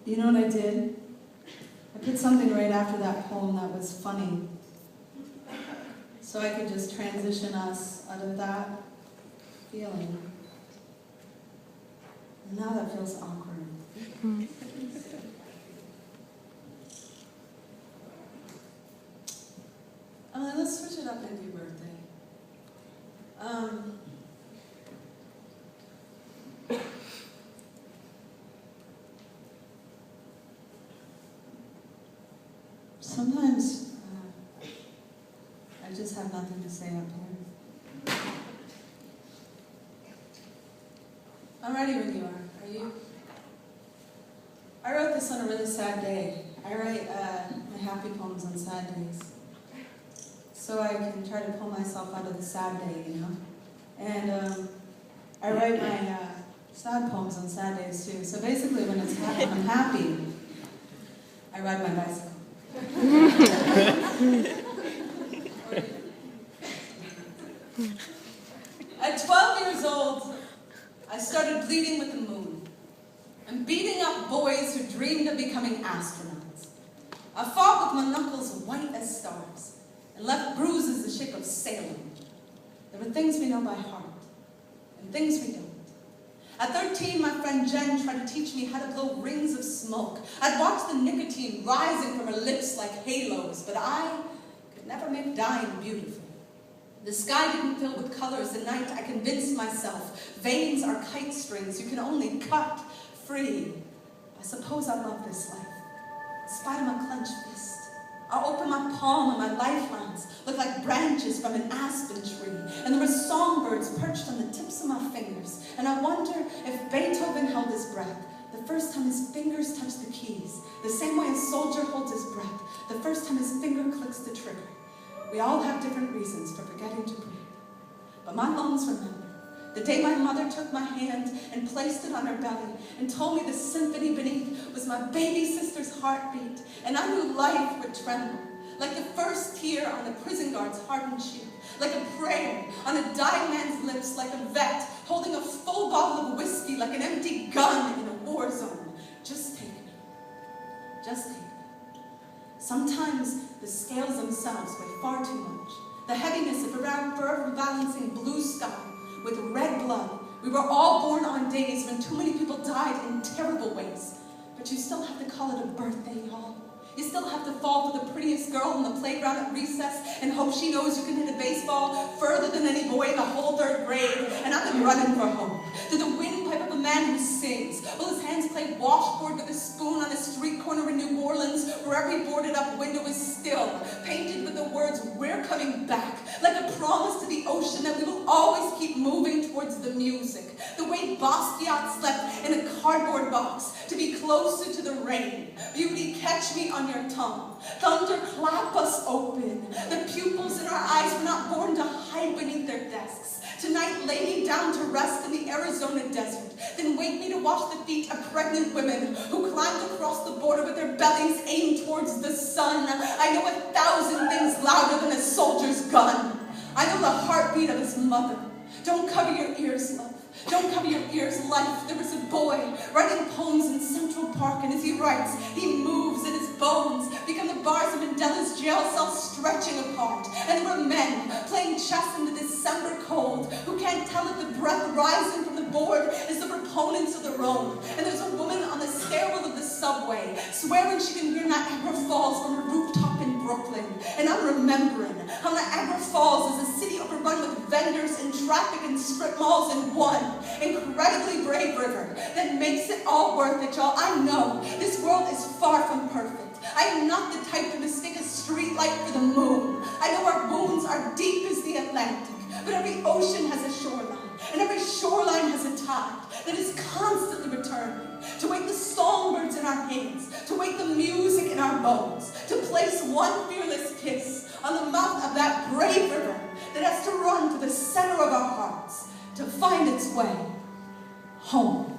You know what I did? I put something right after that poem that was funny, so I could just transition us out of that feeling. And now that feels awkward. Let's switch it up and do birthday. Sometimes I just have nothing to say up here. I'm ready when you are. Are you? I wrote this on a really sad day. I write my happy poems on sad days, so I can try to pull myself out of the sad day, you know? And I write my sad poems on sad days too. So basically when I'm happy, I ride my bicycle. At 12 years old, I started bleeding with the moon and beating up boys who dreamed of becoming astronauts. I fought with my knuckles white as stars and left bruises the shape of sailing. There were things we know by heart and things we don't. At 13, my friend Jenn tried to teach me how to blow rings of smoke. I'd watch the nicotine rising from her lips like halos, but I could never make dying beautiful. The sky didn't fill with colors. At night, I convinced myself veins are kite strings you can only cut free. I suppose I love this life, in spite of my clenched fist. I'll open my palm and my lifelines look like branches from an aspen tree. And there were songbirds perched on the tips of my fingers. And I wonder if Beethoven held his breath the first time his fingers touched the keys, the same way a soldier holds his breath the first time his finger clicks the trigger. We all have different reasons for forgetting to breathe. But my lungs remember the day my mother took my hand and placed it on her belly and told me the symphony beneath was my baby sister's heartbeat. And I knew life would tremble, like the first tear on the prison guard's hardened cheek, like a prayer on a dying man's lips, like a vet holding a full bottle of whiskey, like an empty gun in a war zone. Just take me. Just take me. Sometimes the scales themselves weigh far too much. The heaviness of forever balancing blue sky with red blood. We were all born on days when too many people died in terrible ways. But you still have to call it a birthday, y'all. You still have to fall for the prettiest girl in the playground at recess and hope she knows you can hit a baseball further than any boy in the whole 3rd grade. And I've been running for hope through the windpipe of a man who sings while his hands play washboard with a spoon on a street corner in New Orleans where every boarded up window is still painted with the words, "We're coming back," like a promise to the ocean that we will always keep moving towards the music. The way Basquiat slept in a cardboard box to be closer to the rain. Beauty, catch me on your tongue. Thunder, clap us open. The pupils in our eyes were not born to hide beneath their desks. Tonight, lay me down to rest in the Arizona desert. Then wake me to wash the feet of pregnant women who climbed across the border with their bellies aimed towards the sun. I know 1,000 things louder than a soldier's gun. I know the heartbeat of his mother. Don't cover your ears, love. Don't cover your ears, life. There was a boy writing poems in Central Park, and as he writes, he moves and his bones become the bars of Mandela's jail cell stretching apart. And there were men playing chess in the December cold who can't tell if the breath rising from the board is the proponents of the road. And there's a woman on the stairwell of the subway swearing she can hear Niagara Falls from a rooftop in Brooklyn. And I'm remembering how Niagara Falls is a city overrun with vendors and traffic and strip malls in one incredibly brave river that makes it all worth it, y'all. I know this world is far from perfect. I am not the type to mistake a street light for the moon. I know our wounds are deep as the Atlantic, but every ocean has a shoreline, and every shoreline has a tide that is constantly returning, to wake the songbirds in our hands, to wake the music in our bones, to place one fearless kiss on the mouth of that brave river that has to run to the center of our hearts to find its way home.